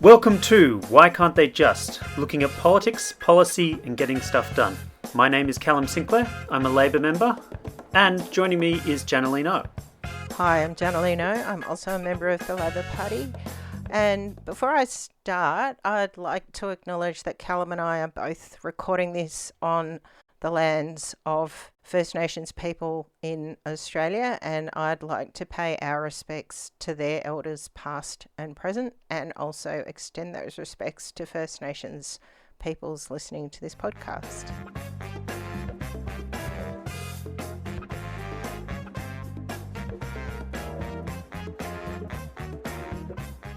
Welcome to Why Can't They Just? Looking at politics, policy and getting stuff done. My name is Callum Sinclair, I'm a Labor member, and joining me is Janaline. Hi, I'm Janaline. I'm also a member of the Labor Party. And before I start, I'd like to acknowledge that Callum and I are both recording this on the lands of First Nations people in Australia, and I'd like to pay our respects to their elders past and present, and also extend those respects to First Nations peoples listening to this podcast.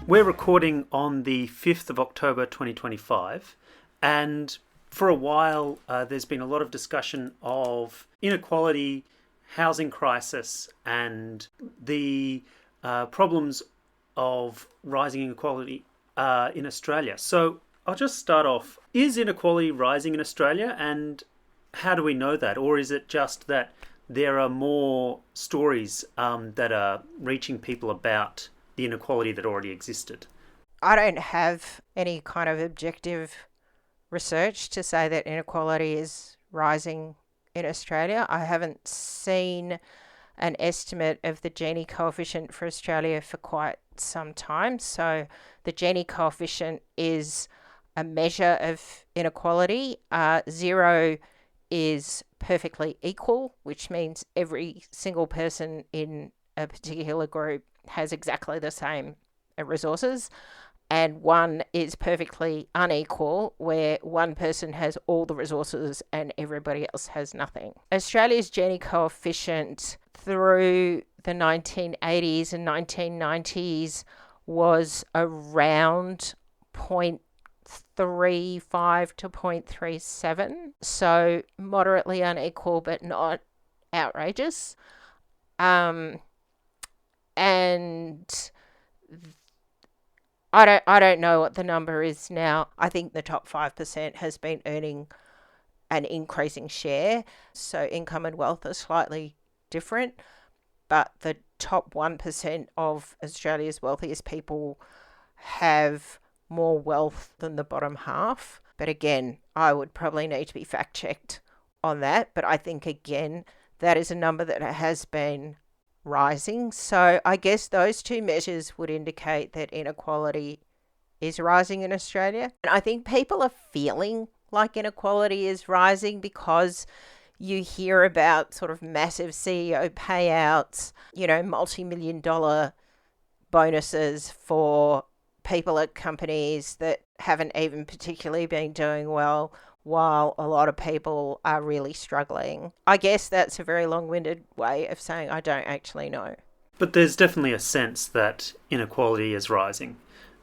We're recording on the 5th of October 2025, and for a while there's been a lot of discussion of inequality, housing crisis, and the problems of rising inequality in Australia. So I'll just start off. Is inequality rising in Australia, and how do we know that? Or is it just that there are more stories that are reaching people about the inequality that already existed? I don't have any kind of objective research to say that inequality is rising in Australia. I haven't seen an estimate of the Gini coefficient for Australia for quite some time. So the Gini coefficient is a measure of inequality. 0 is perfectly equal, which means every single person in a particular group has exactly the same resources. And 1 is perfectly unequal, where one person has all the resources and everybody else has nothing. Australia's Gini coefficient through the 1980s and 1990s was around 0.35 to 0.37. So moderately unequal, but not outrageous. And I don't know what the number is now. I think the top 5% has been earning an increasing share. So income and wealth are slightly different. But the top 1% of Australia's wealthiest people have more wealth than the bottom half. But again, I would probably need to be fact checked on that. But I think, again, that is a number that has been rising. So I guess those two measures would indicate that inequality is rising in Australia. And I think people are feeling like inequality is rising because you hear about sort of massive CEO payouts, multi-million dollar bonuses for people at companies that haven't even particularly been doing well, while a lot of people are really struggling. I guess that's a very long-winded way of saying I don't actually know. But there's definitely a sense that inequality is rising.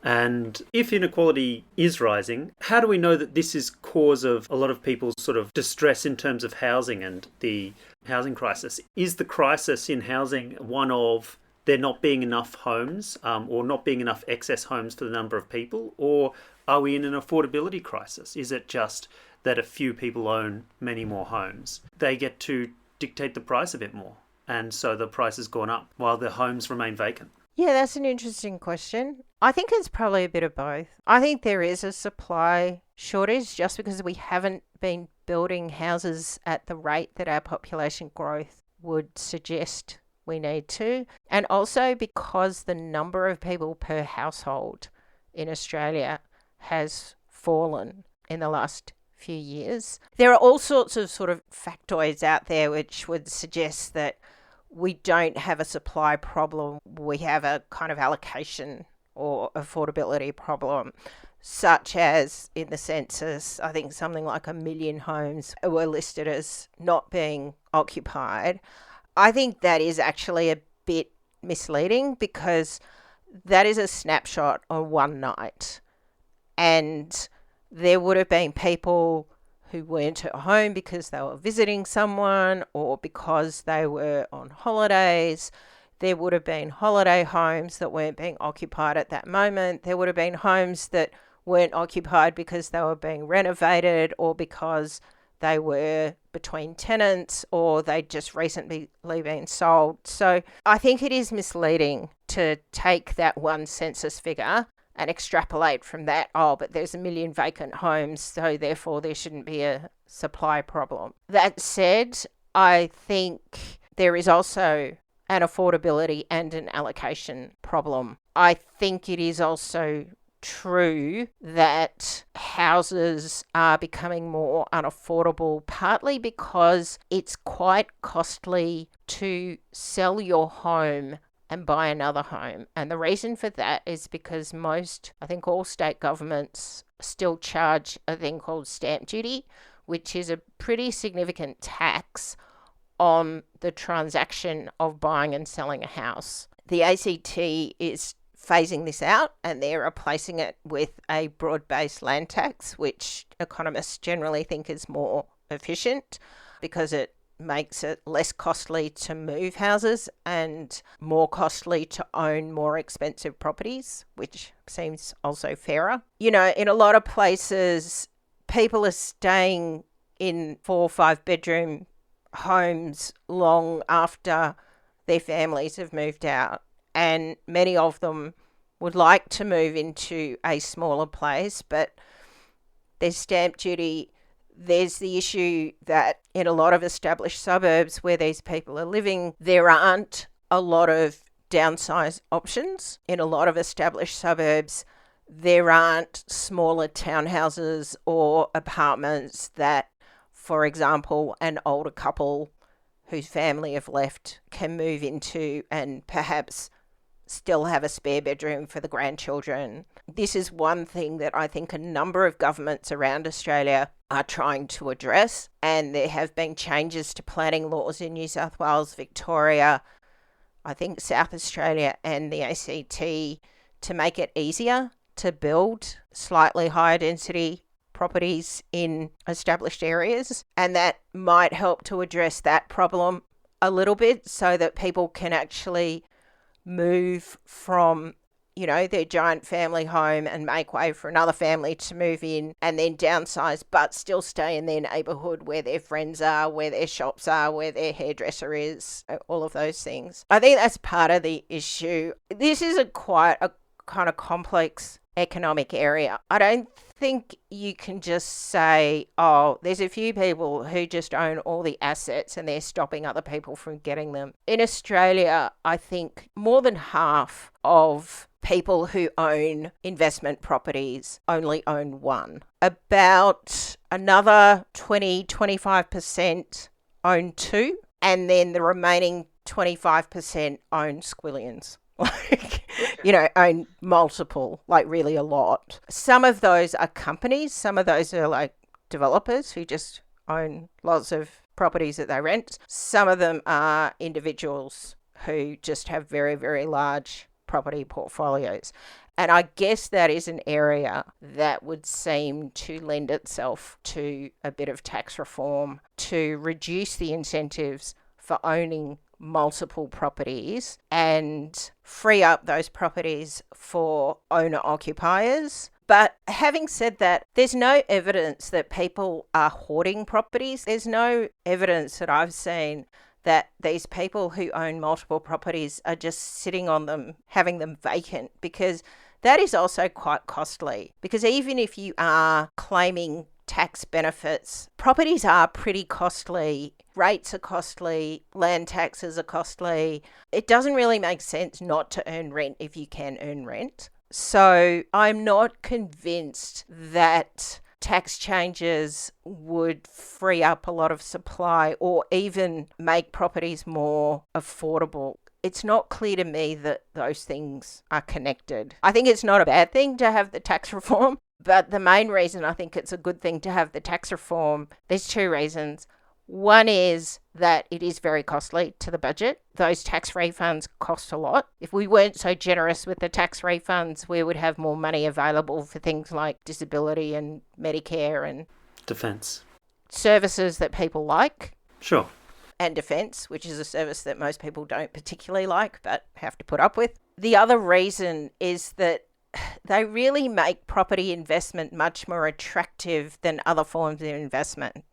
And if inequality is rising, how do we know that this is cause of a lot of people's sort of distress in terms of housing and the housing crisis? Is the crisis in housing one of there not being enough homes or not being enough excess homes for the number of people? Or are we in an affordability crisis? Is it just that a few people own many more homes? They get to dictate the price a bit more, and so the price has gone up while the homes remain vacant. Yeah, that's an interesting question. I think it's probably a bit of both. I think there is a supply shortage just because we haven't been building houses at the rate that our population growth would suggest we need to. And also because the number of people per household in Australia has fallen in the last few years. There are all sorts of sort of factoids out there which would suggest that we don't have a supply problem. We have a kind of allocation or affordability problem, such as in the census, I think something like 1 million homes were listed as not being occupied. I think that is actually a bit misleading because that is a snapshot on one night. And there would have been people who weren't at home because they were visiting someone or because they were on holidays. There would have been holiday homes that weren't being occupied at that moment. There would have been homes that weren't occupied because they were being renovated or because they were between tenants or they'd just recently been sold. So I think it is misleading to take that one census figure and extrapolate from that, oh, but there's 1 million vacant homes, so therefore there shouldn't be a supply problem. That said, I think there is also an affordability and an allocation problem. I think it is also true that houses are becoming more unaffordable, partly because it's quite costly to sell your home and buy another home. And the reason for that is because I think all state governments still charge a thing called stamp duty, which is a pretty significant tax on the transaction of buying and selling a house. The ACT is phasing this out, and they're replacing it with a broad-based land tax, which economists generally think is more efficient because it makes it less costly to move houses and more costly to own more expensive properties, which seems also fairer. In a lot of places, people are staying in 4 or 5 bedroom homes long after their families have moved out, and many of them would like to move into a smaller place, but there's stamp duty. There's the issue that in a lot of established suburbs where these people are living, there aren't a lot of downsize options. In a lot of established suburbs, there aren't smaller townhouses or apartments that, for example, an older couple whose family have left can move into and perhaps still have a spare bedroom for the grandchildren. This is one thing that I think a number of governments around Australia are trying to address, and there have been changes to planning laws in New South Wales, Victoria, I think South Australia and the ACT to make it easier to build slightly higher density properties in established areas, and that might help to address that problem a little bit so that people can actually move from their giant family home and make way for another family to move in and then downsize, but still stay in their neighbourhood where their friends are, where their shops are, where their hairdresser is, all of those things. I think that's part of the issue. This is quite a kind of complex economic area. I don't think you can just say, oh, there's a few people who just own all the assets and they're stopping other people from getting them. In Australia, I think more than half of people who own investment properties only own one. About another 20-25% own two, and then the remaining 25% own squillions. Own multiple, really a lot. Some of those are companies. Some of those are developers who just own lots of properties that they rent. Some of them are individuals who just have very, very large property portfolios. And I guess that is an area that would seem to lend itself to a bit of tax reform to reduce the incentives for owning multiple properties and free up those properties for owner-occupiers. But having said that, there's no evidence that people are hoarding properties. There's no evidence that I've seen that these people who own multiple properties are just sitting on them, having them vacant, because that is also quite costly. Because even if you are claiming tax benefits, properties are pretty costly. Rates are costly. Land taxes are costly. It doesn't really make sense not to earn rent if you can earn rent. So I'm not convinced that tax changes would free up a lot of supply or even make properties more affordable. It's not clear to me that those things are connected. I think it's not a bad thing to have the tax reform, but the main reason I think it's a good thing to have the tax reform, there's two reasons. One is that it is very costly to the budget. Those tax refunds cost a lot. If we weren't so generous with the tax refunds, we would have more money available for things like disability and Medicare and defence services that people like. Sure. And defence, which is a service that most people don't particularly like but have to put up with. The other reason is that they really make property investment much more attractive than other forms of investment.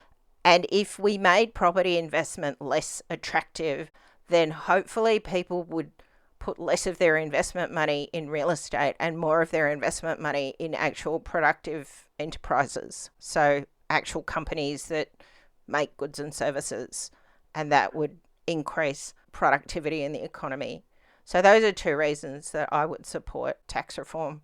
And if we made property investment less attractive, then hopefully people would put less of their investment money in real estate and more of their investment money in actual productive enterprises. So actual companies that make goods and services, and that would increase productivity in the economy. So those are two reasons that I would support tax reform.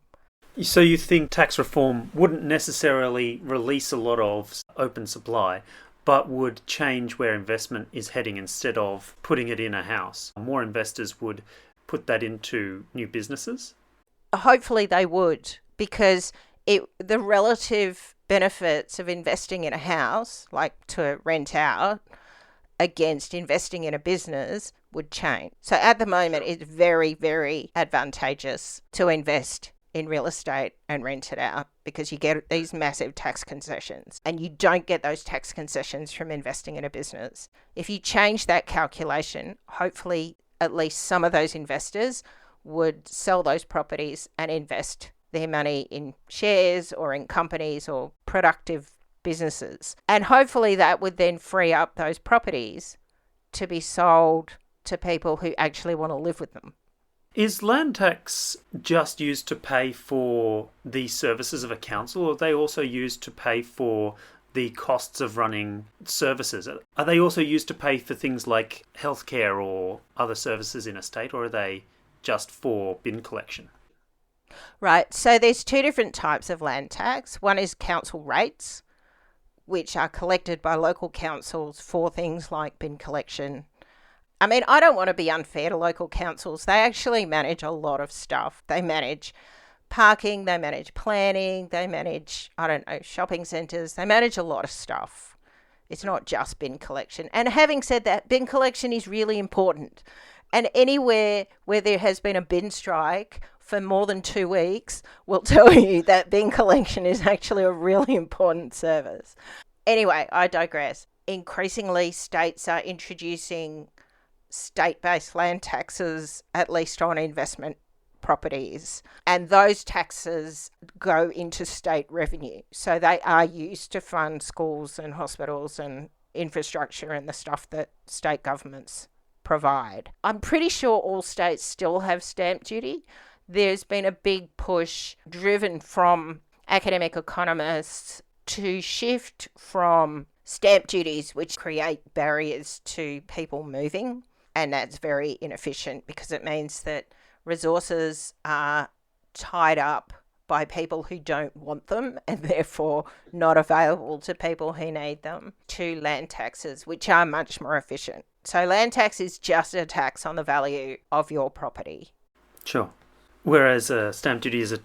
So you think tax reform wouldn't necessarily release a lot of open supply, but would change where investment is heading instead of putting it in a house? More investors would put that into new businesses? Hopefully they would, because the relative benefits of investing in a house, like to rent out, against investing in a business would change. So at the moment, it's very, very advantageous to invest in real estate and rent it out because you get these massive tax concessions, and you don't get those tax concessions from investing in a business. If you change that calculation, hopefully at least some of those investors would sell those properties and invest their money in shares or in companies or productive businesses. And hopefully that would then free up those properties to be sold to people who actually want to live with them. Is land tax just used to pay for the services of a council, or are they also used to pay for the costs of running services? Are they also used to pay for things like healthcare or other services in a state, or are they just for bin collection? Right, so there's two different types of land tax. One is council rates, which are collected by local councils for things like bin collection. I mean, I don't want to be unfair to local councils. They actually manage a lot of stuff. They manage parking, they manage planning, they manage, shopping centres. They manage a lot of stuff. It's not just bin collection. And having said that, bin collection is really important. And anywhere where there has been a bin strike for more than 2 weeks will tell you that bin collection is actually a really important service. Anyway, I digress. Increasingly, states are introducing state-based land taxes, at least on investment properties. And those taxes go into state revenue. So they are used to fund schools and hospitals and infrastructure and the stuff that state governments provide. I'm pretty sure all states still have stamp duty. There's been a big push driven from academic economists to shift from stamp duties, which create barriers to people moving. And that's very inefficient because it means that resources are tied up by people who don't want them and therefore not available to people who need them, to land taxes, which are much more efficient. So land tax is just a tax on the value of your property. Sure. Whereas stamp duty is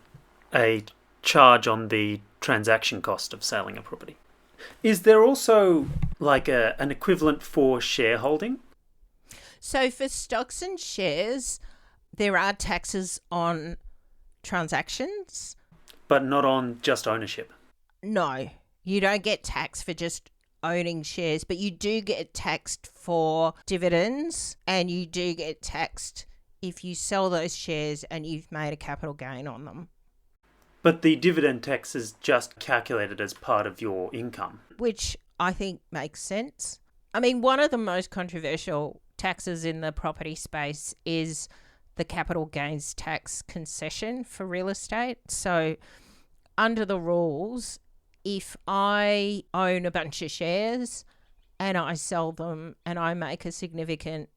a charge on the transaction cost of selling a property. Is there also like an equivalent for shareholding? So for stocks and shares, there are taxes on transactions. But not on just ownership? No, you don't get taxed for just owning shares, but you do get taxed for dividends, and you do get taxed if you sell those shares and you've made a capital gain on them. But the dividend tax is just calculated as part of your income. Which I think makes sense. I mean, one of the most controversial taxes in the property space is the capital gains tax concession for real estate. So under the rules, if I own a bunch of shares and I sell them and I make a significant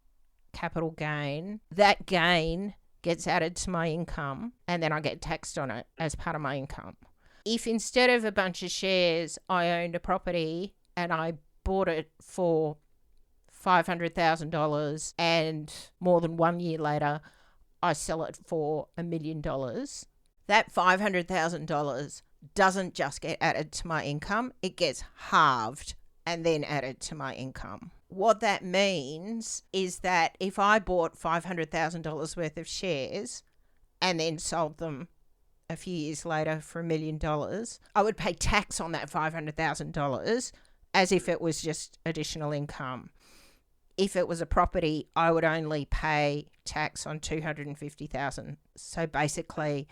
capital gain, that gain gets added to my income and then I get taxed on it as part of my income. If instead of a bunch of shares, I owned a property and I bought it for $500,000 and more than 1 year later, I sell it for $1 million, that $500,000 doesn't just get added to my income, it gets halved and then added to my income. What that means is that if I bought $500,000 worth of shares and then sold them a few years later for $1 million, I would pay tax on that $500,000 as if it was just additional income. If it was a property, I would only pay tax on $250,000. So basically,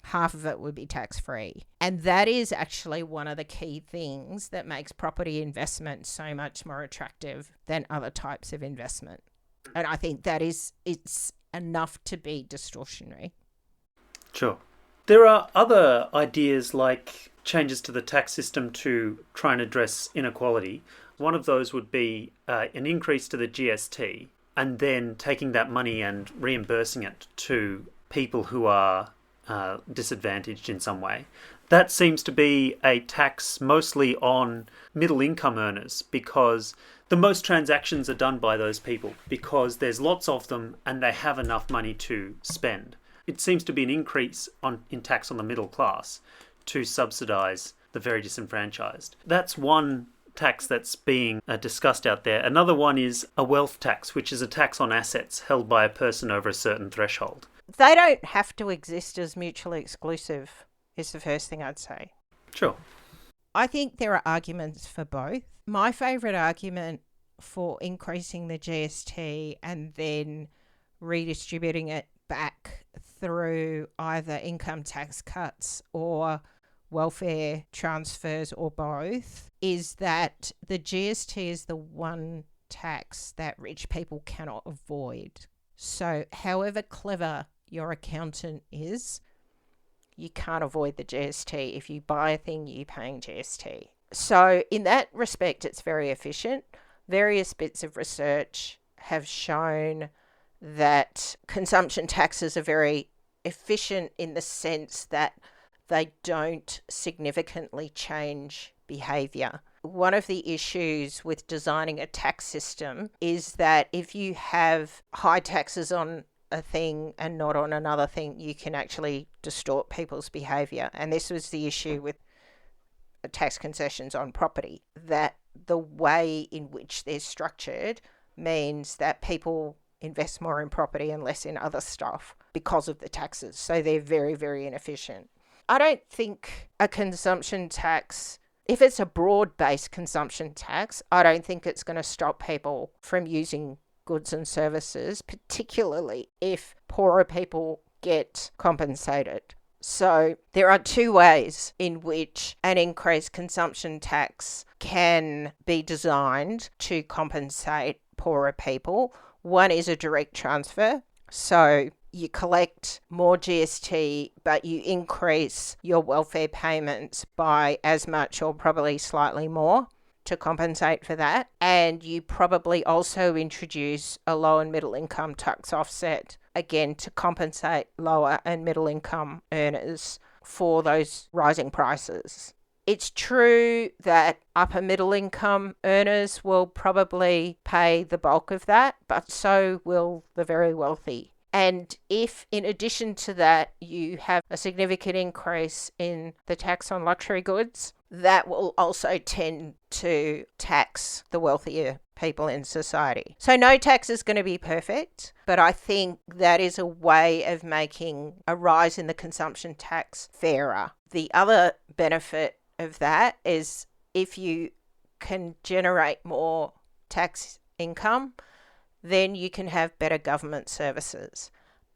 half of it would be tax-free. And that is actually one of the key things that makes property investment so much more attractive than other types of investment. And I think it's enough to be distortionary. Sure. There are other ideas like changes to the tax system to try and address inequality. One of those would be an increase to the GST and then taking that money and reimbursing it to people who are disadvantaged in some way. That seems to be a tax mostly on middle income earners because the most transactions are done by those people because there's lots of them and they have enough money to spend. It seems to be an increase in tax on the middle class to subsidise the very disenfranchised. That's one tax that's being discussed out there. Another one is a wealth tax, which is a tax on assets held by a person over a certain threshold. They don't have to exist as mutually exclusive, is the first thing I'd say. Sure. I think there are arguments for both. My favourite argument for increasing the GST and then redistributing it back through either income tax cuts or welfare transfers or both is that the GST is the one tax that rich people cannot avoid. So however clever your accountant is, you can't avoid the GST. If you buy a thing, you're paying GST. So in that respect, it's very efficient. Various bits of research have shown that consumption taxes are very efficient in the sense that they don't significantly change behaviour. One of the issues with designing a tax system is that if you have high taxes on a thing and not on another thing, you can actually distort people's behaviour. And this was the issue with tax concessions on property, that the way in which they're structured means that people invest more in property and less in other stuff because of the taxes. So they're very, very inefficient. I don't think a consumption tax, if it's a broad-based consumption tax, I don't think it's going to stop people from using goods and services, particularly if poorer people get compensated. So there are two ways in which an increased consumption tax can be designed to compensate poorer people. One is a direct transfer. So you collect more GST, but you increase your welfare payments by as much or probably slightly more to compensate for that. And you probably also introduce a low and middle income tax offset, again, to compensate lower and middle income earners for those rising prices. It's true that upper middle income earners will probably pay the bulk of that, but so will the very wealthy. And if in addition to that you have a significant increase in the tax on luxury goods, that will also tend to tax the wealthier people in society. So no tax is going to be perfect, but I think that is a way of making a rise in the consumption tax fairer. The other benefit of that is if you can generate more tax income, then you can have better government services.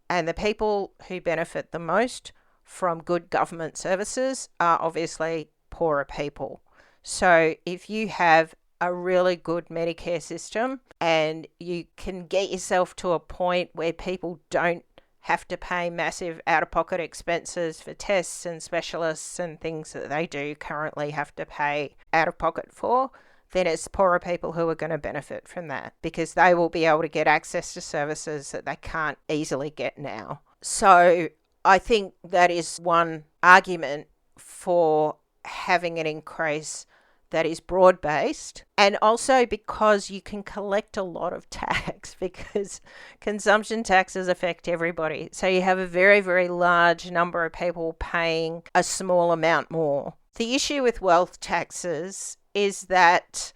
And the people who benefit the most from good government services are obviously poorer people. So if you have a really good Medicare system and you can get yourself to a point where people don't have to pay massive out-of-pocket expenses for tests and specialists and things that they do currently have to pay out-of-pocket for, then it's poorer people who are going to benefit from that because they will be able to get access to services that they can't easily get now. So I think that is one argument for having an increase that is broad-based, and also because you can collect a lot of tax because consumption taxes affect everybody. So you have a very, very large number of people paying a small amount more. The issue with wealth taxes is that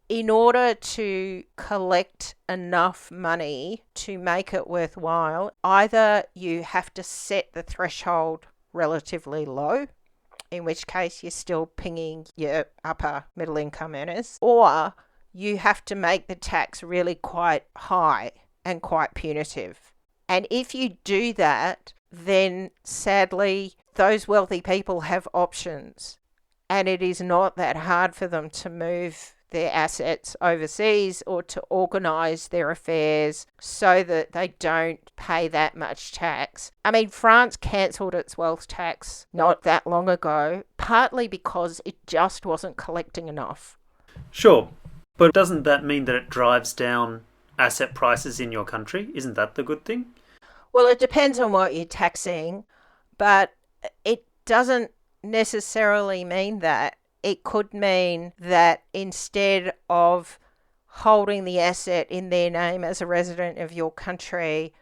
in order to collect enough money to make it worthwhile, either you have to set the threshold relatively low, in which case you're still pinging your upper middle income earners, or you have to make the tax really quite high and quite punitive. And if you do that, then sadly, those wealthy people have options. And it is not that hard for them to move their assets overseas or to organise their affairs so that they don't pay that much tax. I mean, France cancelled its wealth tax not that long ago, partly because it just wasn't collecting enough. Sure, but doesn't that mean that it drives down asset prices in your country? Isn't that the good thing? Well, it depends on what you're taxing, but it doesn't necessarily mean that. It could mean that instead of holding the asset in their name as a resident of your country,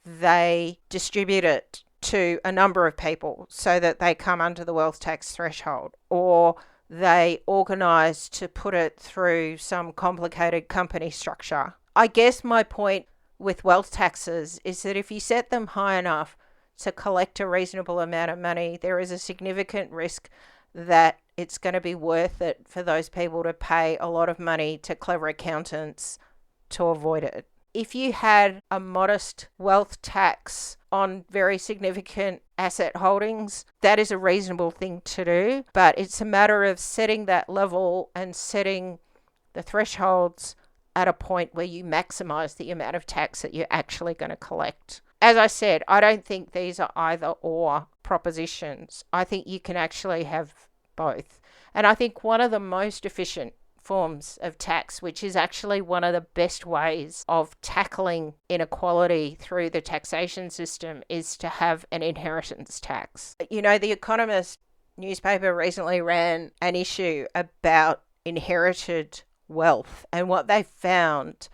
they distribute it to a number of people so that they come under the wealth tax threshold, or they organise to put it through some complicated company structure. I guess my point with wealth taxes is that if you set them high enough to collect a reasonable amount of money, there is a significant risk that it's going to be worth it for those people to pay a lot of money to clever accountants to avoid it. If you had a modest wealth tax on very significant asset holdings, that is a reasonable thing to do, but it's a matter of setting that level and setting the thresholds at a point where you maximize the amount of tax that you're actually going to collect. As I said, I don't think these are either or propositions. I think you can actually have both. And I think one of the most efficient forms of tax, which is actually one of the best ways of tackling inequality through the taxation system, is to have an inheritance tax. You know, The Economist newspaper recently ran an issue about inherited wealth, and what they found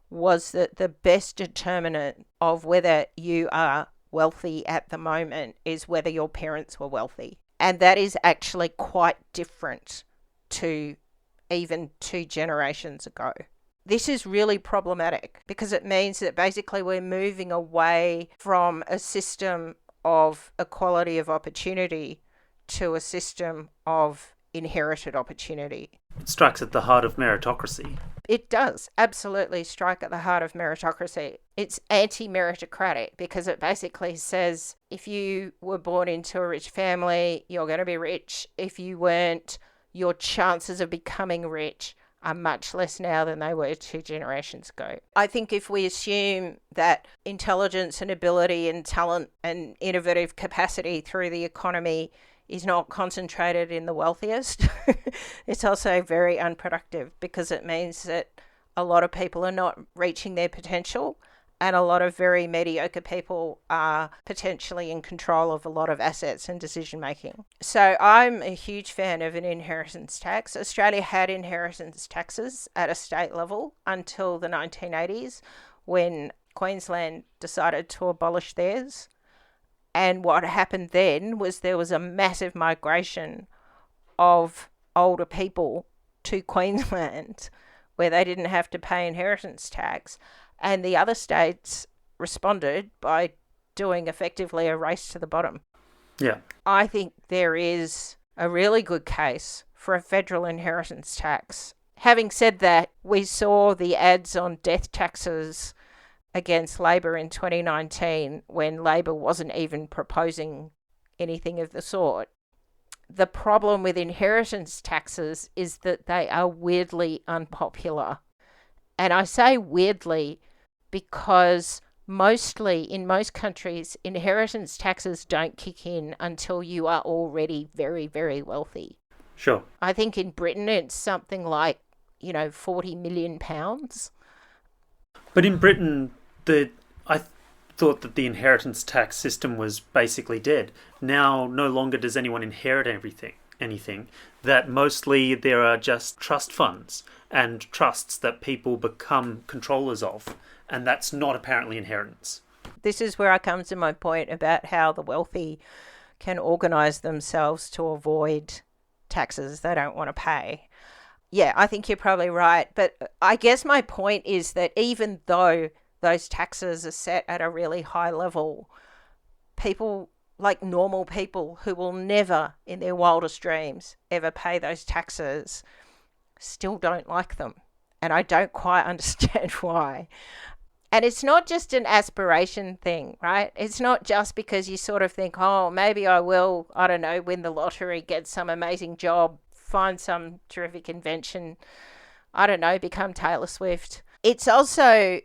was that the best determinant of whether you are wealthy at the moment is whether your parents were wealthy. And that is actually quite different to even 2 generations ago. This is really problematic because it means that basically we're moving away from a system of equality of opportunity to a system of inherited opportunity. It strikes at the heart of meritocracy. It does absolutely strike at the heart of meritocracy. It's anti-meritocratic because it basically says if you were born into a rich family, you're going to be rich. If you weren't, your chances of becoming rich are much less now than they were 2 generations ago. I think if we assume that intelligence and ability and talent and innovative capacity through the economy is not concentrated in the wealthiest, it's also very unproductive because it means that a lot of people are not reaching their potential and a lot of very mediocre people are potentially in control of a lot of assets and decision making. So I'm a huge fan of an inheritance tax. Australia had inheritance taxes at a state level until the 1980s when Queensland decided to abolish theirs. And what happened then was there was a massive migration of older people to Queensland where they didn't have to pay inheritance tax. And the other states responded by doing effectively a race to the bottom. Yeah. I think there is a really good case for a federal inheritance tax. Having said that, we saw the ads on death taxes against Labor in 2019 when Labor wasn't even proposing anything of the sort. The problem with inheritance taxes is that they are weirdly unpopular. And I say weirdly because mostly in most countries, inheritance taxes don't kick in until you are already very, very wealthy. Sure. I think in Britain it's something like, £40 million. But in Britain, I thought that the inheritance tax system was basically dead. Now, no longer does anyone inherit anything. That mostly there are just trust funds and trusts that people become controllers of, and that's not apparently inheritance. This is where I come to my point about how the wealthy can organise themselves to avoid taxes they don't want to pay. Yeah, I think you're probably right. But I guess my point is that even though those taxes are set at a really high level, people like normal people who will never in their wildest dreams ever pay those taxes still don't like them. And I don't quite understand why. And it's not just an aspiration thing, right? It's not just because you sort of think, oh, maybe I will, I don't know, win the lottery, get some amazing job, find some terrific invention, I don't know, become Taylor Swift. It's also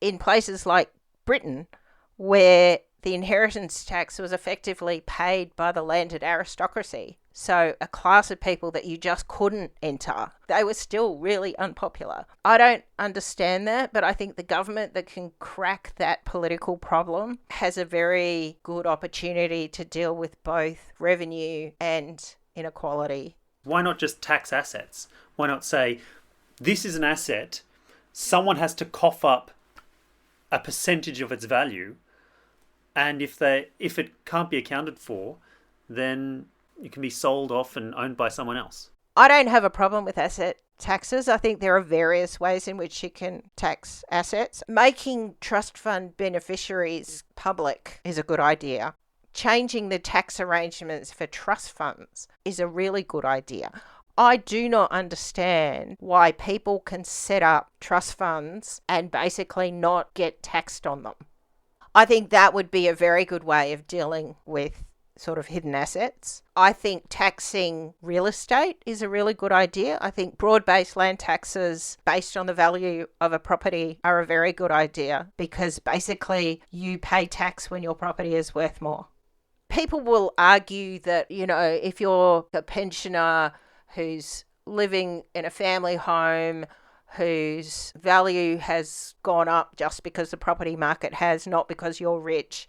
in places like Britain where the inheritance tax was effectively paid by the landed aristocracy. So a class of people that you just couldn't enter. They were still really unpopular. I don't understand that, but I think the government that can crack that political problem has a very good opportunity to deal with both revenue and inequality. Why not just tax assets? Why not say, this is an asset, someone has to cough up a percentage of its value, and if it can't be accounted for, then it can be sold off and owned by someone else. I don't have a problem with asset taxes. I think there are various ways in which you can tax assets. Making trust fund beneficiaries public is a good idea. Changing the tax arrangements for trust funds is a really good idea. I do not understand why people can set up trust funds and basically not get taxed on them. I think that would be a very good way of dealing with sort of hidden assets. I think taxing real estate is a really good idea. I think broad-based land taxes based on the value of a property are a very good idea because basically you pay tax when your property is worth more. People will argue that, if you're a pensioner who's living in a family home whose value has gone up just because the property market has, not because you're rich,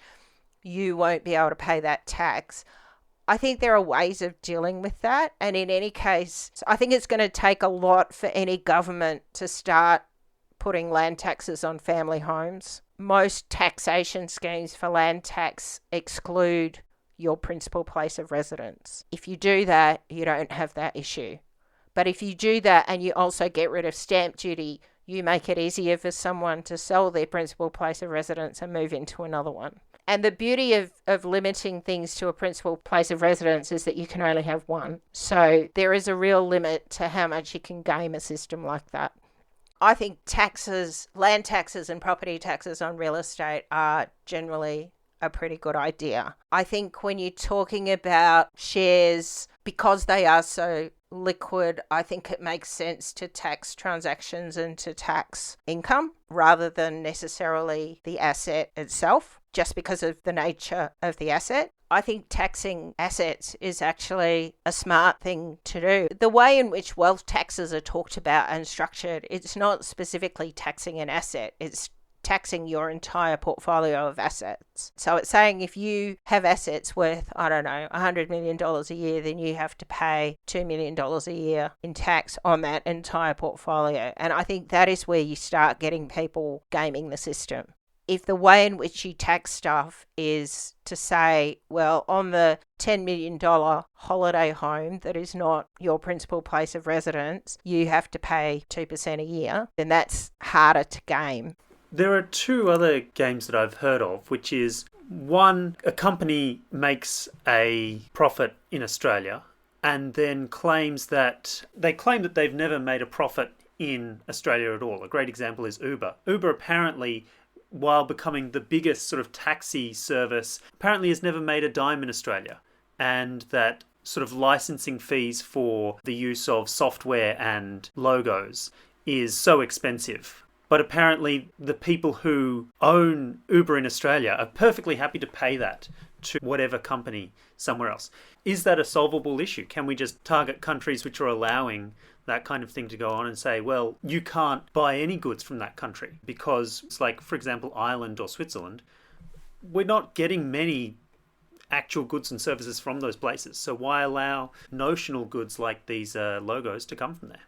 you won't be able to pay that tax. I think there are ways of dealing with that. And in any case, I think it's going to take a lot for any government to start putting land taxes on family homes. Most taxation schemes for land tax exclude your principal place of residence. If you do that, you don't have that issue. But if you do that and you also get rid of stamp duty, you make it easier for someone to sell their principal place of residence and move into another one. And the beauty of limiting things to a principal place of residence is that you can only have one. So there is a real limit to how much you can game a system like that. I think taxes, land taxes and property taxes on real estate are generally a pretty good idea. I think when you're talking about shares, because they are so liquid, I think it makes sense to tax transactions and to tax income rather than necessarily the asset itself, just because of the nature of the asset. I think taxing assets is actually a smart thing to do. The way in which wealth taxes are talked about and structured, it's not specifically taxing an asset, it's taxing your entire portfolio of assets. So it's saying if you have assets worth, $100 million a year, then you have to pay $2 million a year in tax on that entire portfolio. And I think that is where you start getting people gaming the system. If the way in which you tax stuff is to say, well, on the $10 million holiday home that is not your principal place of residence, you have to pay 2% a year, then that's harder to game. There are two other games that I've heard of, which is one, a company makes a profit in Australia and then claim that they've never made a profit in Australia at all. A great example is Uber. Uber apparently, while becoming the biggest sort of taxi service, apparently has never made a dime in Australia. And that sort of licensing fees for the use of software and logos is so expensive. But apparently the people who own Uber in Australia are perfectly happy to pay that to whatever company somewhere else. Is that a solvable issue? Can we just target countries which are allowing that kind of thing to go on and say, well, you can't buy any goods from that country because it's like, for example, Ireland or Switzerland, we're not getting many actual goods and services from those places. So why allow notional goods like these logos to come from there?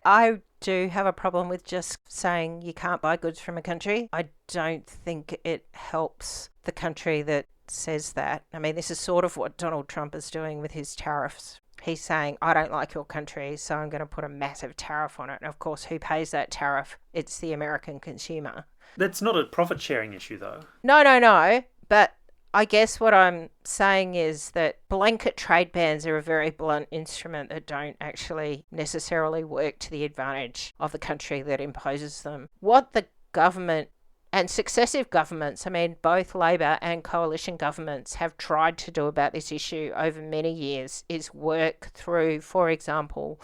I do have a problem with just saying you can't buy goods from a country. I don't think it helps the country that says that. I mean, this is sort of what Donald Trump is doing with his tariffs. He's saying, I don't like your country, so I'm going to put a massive tariff on it. And of course, who pays that tariff? It's the American consumer. That's not a profit sharing issue, though. No. But I guess what I'm saying is that blanket trade bans are a very blunt instrument that don't actually necessarily work to the advantage of the country that imposes them. What the government and successive governments, I mean, both Labor and coalition governments have tried to do about this issue over many years is work through, for example,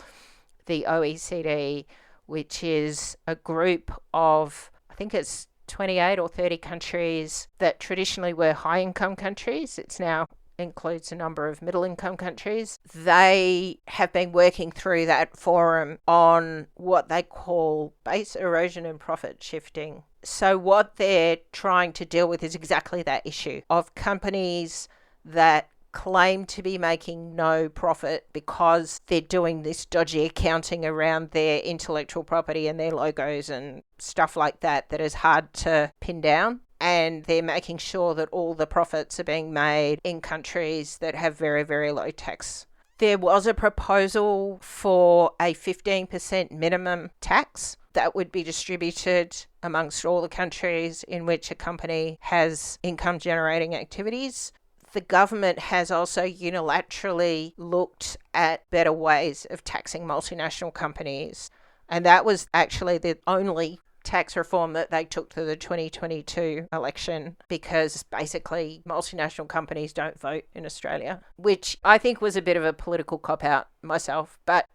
the OECD, which is a group of, I think it's 28 or 30 countries that traditionally were high-income countries. It's now includes a number of middle-income countries. They have been working through that forum on what they call base erosion and profit shifting. So what they're trying to deal with is exactly that issue of companies that claim to be making no profit because they're doing this dodgy accounting around their intellectual property and their logos and stuff like that that is hard to pin down. And they're making sure that all the profits are being made in countries that have very, very low tax. There was a proposal for a 15% minimum tax that would be distributed amongst all the countries in which a company has income generating activities. The government has also unilaterally looked at better ways of taxing multinational companies. And that was actually the only tax reform that they took to the 2022 election, because basically multinational companies don't vote in Australia, which I think was a bit of a political cop-out myself, but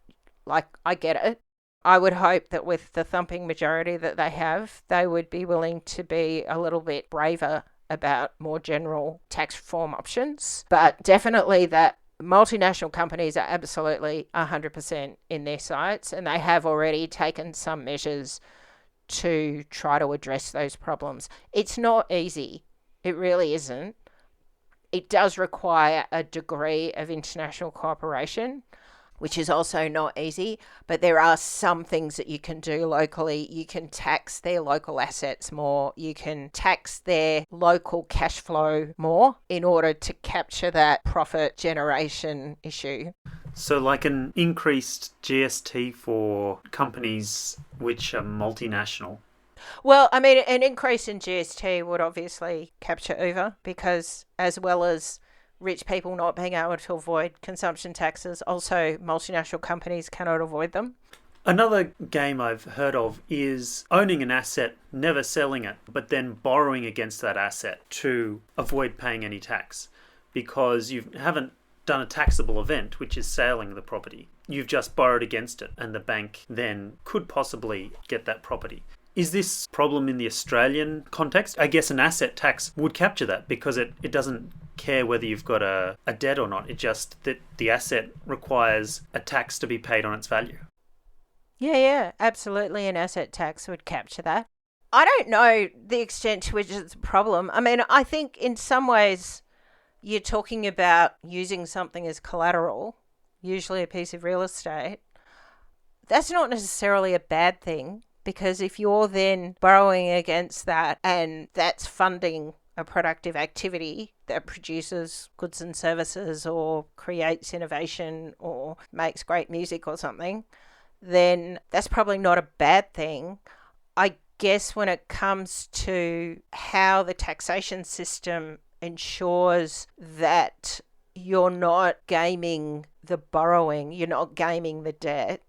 I get it. I would hope that with the thumping majority that they have, they would be willing to be a little bit braver about more general tax reform options. But definitely that multinational companies are absolutely 100% in their sights, and they have already taken some measures to try to address those problems. It's not easy. It really isn't. It does require a degree of international cooperation, which is also not easy, but there are some things that you can do locally. You can tax their local assets more. You can tax their local cash flow more in order to capture that profit generation issue. So like an increased GST for companies which are multinational? Well, I mean, an increase in GST would obviously capture Uber, because as well as rich people not being able to avoid consumption taxes, also multinational companies cannot avoid them. Another game I've heard of is owning an asset, never selling it, but then borrowing against that asset to avoid paying any tax, because you haven't done a taxable event, which is selling the property. You've just borrowed against it, and the bank then could possibly get that property. Is this problem in the Australian context? I guess an asset tax would capture that, because it doesn't care whether you've got a debt or not. It just that the asset requires a tax to be paid on its value. Yeah, absolutely. An asset tax would capture that. I don't know the extent to which it's a problem. I mean, I think in some ways you're talking about using something as collateral, usually a piece of real estate. That's not necessarily a bad thing, because if you're then borrowing against that and that's funding a productive activity that produces goods and services or creates innovation or makes great music or something, then that's probably not a bad thing. I guess when it comes to how the taxation system ensures that you're not gaming the borrowing, you're not gaming the debt.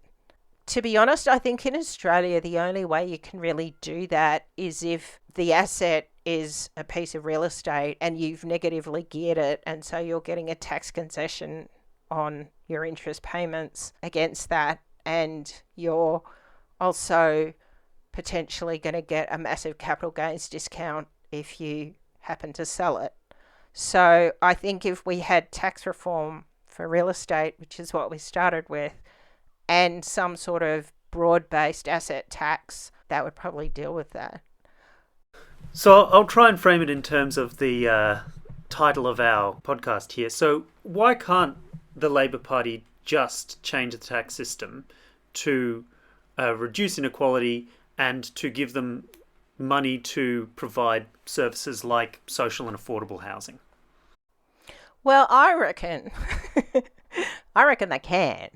To be honest, I think in Australia, the only way you can really do that is if the asset is a piece of real estate and you've negatively geared it, and so you're getting a tax concession on your interest payments against that, and you're also potentially going to get a massive capital gains discount if you happen to sell it. So I think if we had tax reform for real estate, which is what we started with, and some sort of broad-based asset tax, that would probably deal with that. So I'll try and frame it in terms of the title of our podcast here. So why can't the Labor Party just change the tax system to reduce inequality and to give them money to provide services like social and affordable housing? Well, I reckon they can.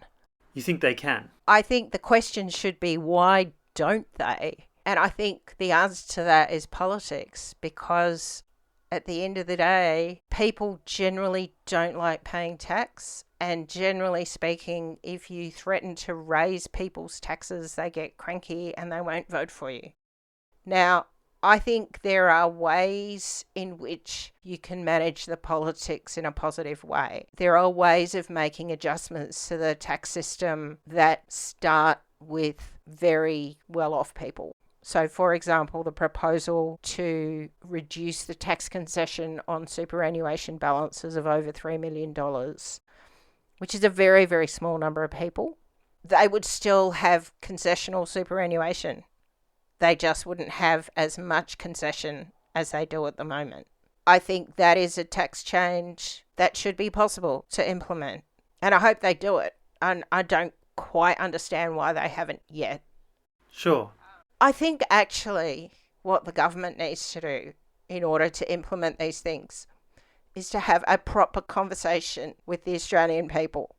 You think they can? I think the question should be, why don't they? And I think the answer to that is politics, because at the end of the day, people generally don't like paying tax. And generally speaking, if you threaten to raise people's taxes, they get cranky and they won't vote for you. Now, I think there are ways in which you can manage the politics in a positive way. There are ways of making adjustments to the tax system that start with very well-off people. So, for example, the proposal to reduce the tax concession on superannuation balances of over $3 million, which is a very, very small number of people, they would still have concessional superannuation. They just wouldn't have as much concession as they do at the moment. I think that is a tax change that should be possible to implement. And I hope they do it. And I don't quite understand why they haven't yet. Sure. I think actually what the government needs to do in order to implement these things is to have a proper conversation with the Australian people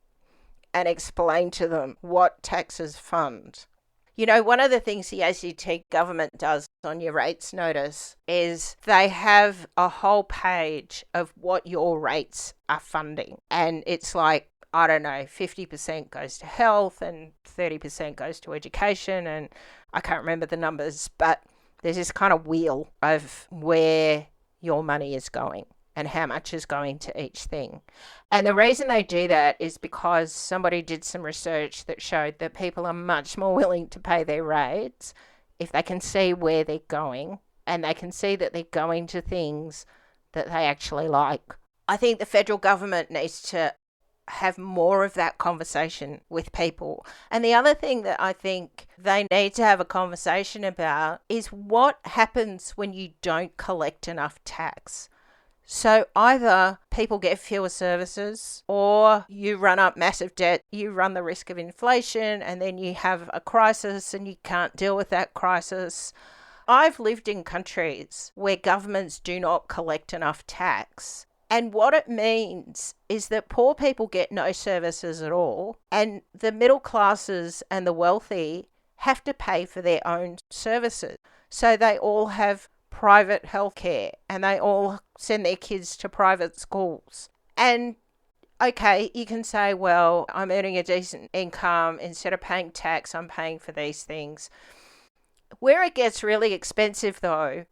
and explain to them what taxes fund. You know, one of the things the ACT government does on your rates notice is they have a whole page of what your rates are funding. And it's like, I don't know, 50% goes to health and 30% goes to education, and I can't remember the numbers, but there's this kind of wheel of where your money is going and how much is going to each thing. And the reason they do that is because somebody did some research that showed that people are much more willing to pay their rates if they can see where they're going and they can see that they're going to things that they actually like. I think the federal government needs to have more of that conversation with people. And the other thing that I think they need to have a conversation about is what happens when you don't collect enough tax. So either people get fewer services or you run up massive debt, you run the risk of inflation, and then you have a crisis and you can't deal with that crisis. I've lived in countries where governments do not collect enough tax. And what it means is that poor people get no services at all, and the middle classes and the wealthy have to pay for their own services. So they all have private healthcare and they all send their kids to private schools. And okay, you can say, well, I'm earning a decent income. Instead of paying tax, I'm paying for these things. Where it gets really expensive, though,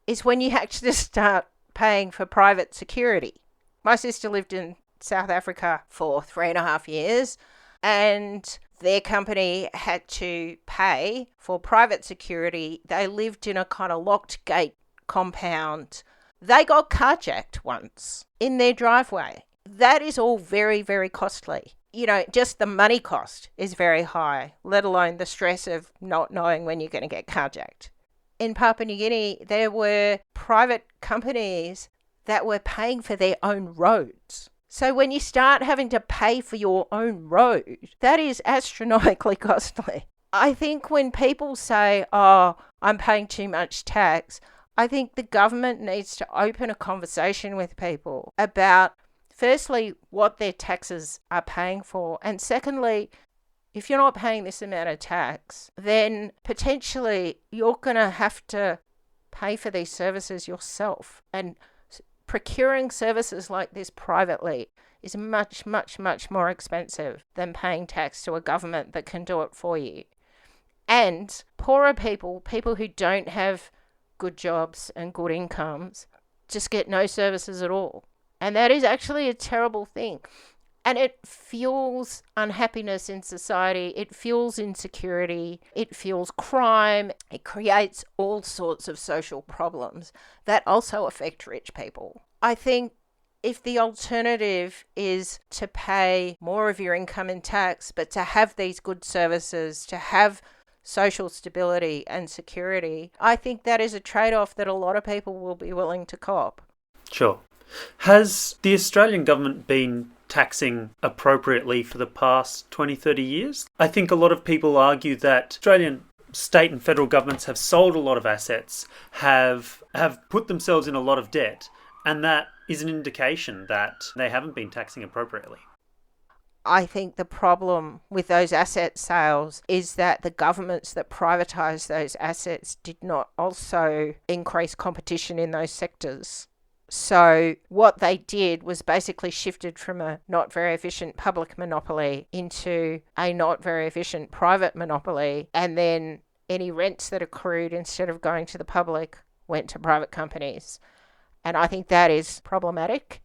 is when you actually start paying for private security. My sister lived in South Africa for 3.5 years, and their company had to pay for private security. They lived in a kind of locked gate compound. They got carjacked once in their driveway. That is all very, very costly. You know, just the money cost is very high, let alone the stress of not knowing when you're going to get carjacked. In Papua New Guinea, there were private companies that were paying for their own roads. So when you start having to pay for your own road, that is astronomically costly. I think when people say, oh, I'm paying too much tax, I think the government needs to open a conversation with people about, firstly, what their taxes are paying for, and secondly, if you're not paying this amount of tax, then potentially you're going to have to pay for these services yourself. And procuring services like this privately is much, much, much more expensive than paying tax to a government that can do it for you. And poorer people, people who don't have good jobs and good incomes, just get no services at all. And that is actually a terrible thing. And it fuels unhappiness in society, it fuels insecurity, it fuels crime, it creates all sorts of social problems that also affect rich people. I think if the alternative is to pay more of your income in tax, but to have these good services, to have social stability and security, I think that is a trade-off that a lot of people will be willing to cop. Sure. Has the Australian government been taxing appropriately for the past 20, 30 years? I think a lot of people argue that Australian state and federal governments have sold a lot of assets, have put themselves in a lot of debt, and that is an indication that they haven't been taxing appropriately. I think the problem with those asset sales is that the governments that privatised those assets did not also increase competition in those sectors. So what they did was basically shifted from a not very efficient public monopoly into a not very efficient private monopoly, and then any rents that accrued, instead of going to the public, went to private companies. And I think that is problematic.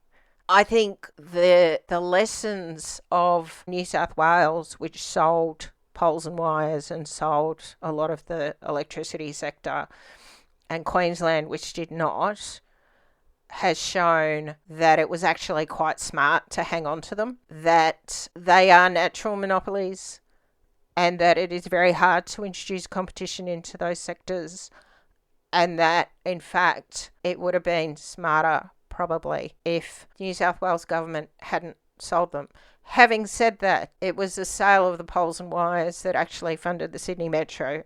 I think the lessons of New South Wales, which sold poles and wires and sold a lot of the electricity sector. And Queensland, which did not, has shown that it was actually quite smart to hang on to them, that they are natural monopolies, and that it is very hard to introduce competition into those sectors, and that, in fact, it would have been smarter, probably, if New South Wales government hadn't sold them. Having said that, it was the sale of the poles and wires that actually funded the Sydney Metro.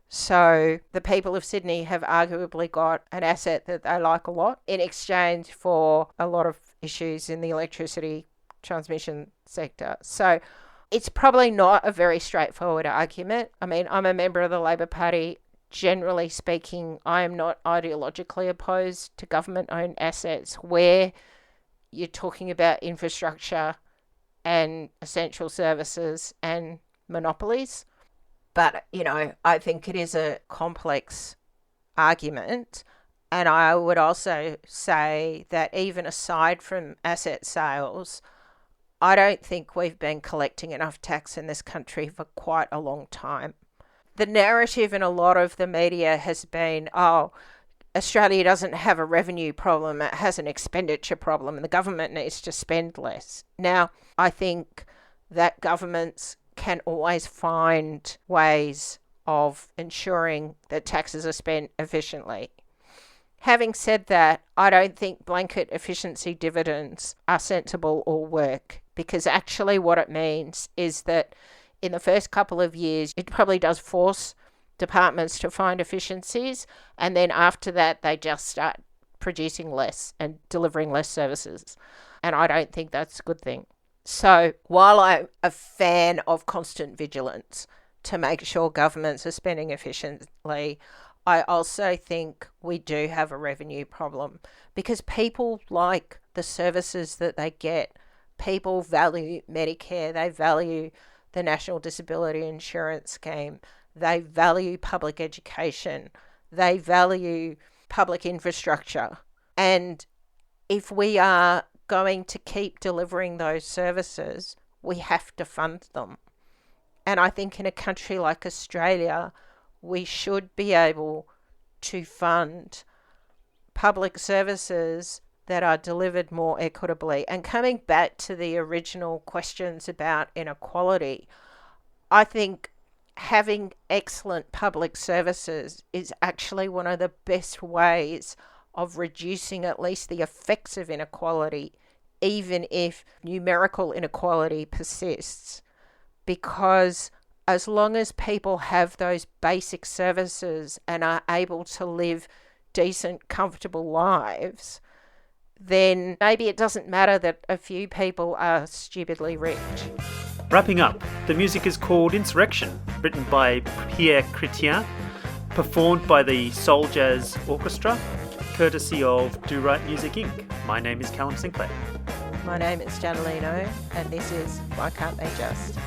So the people of Sydney have arguably got an asset that they like a lot in exchange for a lot of issues in the electricity transmission sector. So it's probably not a very straightforward argument. I mean, I'm a member of the Labor Party. Generally speaking, I am not ideologically opposed to government-owned assets where you're talking about infrastructure and essential services and monopolies. But, I think it is a complex argument. And I would also say that even aside from asset sales, I don't think we've been collecting enough tax in this country for quite a long time. The narrative in a lot of the media has been, Australia doesn't have a revenue problem, it has an expenditure problem, and the government needs to spend less. Now, I think that governments can always find ways of ensuring that taxes are spent efficiently. Having said that, I don't think blanket efficiency dividends are sensible or work, because actually what it means is that in the first couple of years, it probably does force departments to find efficiencies, and then after that, they just start producing less and delivering less services. And I don't think that's a good thing. So while I'm a fan of constant vigilance to make sure governments are spending efficiently, I also think we do have a revenue problem, because people like the services that they get. People value Medicare, they value the National Disability Insurance Scheme, they value public education, they value public infrastructure. And if we are going to keep delivering those services, we have to fund them. And I think in a country like Australia, we should be able to fund public services that are delivered more equitably. And coming back to the original questions about inequality, I think having excellent public services is actually one of the best ways of reducing at least the effects of inequality, even if numerical inequality persists. Because as long as people have those basic services and are able to live decent, comfortable lives, then maybe it doesn't matter that a few people are stupidly rich. Wrapping up, the music is called Insurrection, written by Pierre, Chrétien, performed by the Soul Jazz Orchestra, courtesy of Do Right Music Inc. My name is Callum Sinclair. My name is Janaline, and this is Why Can't They Just?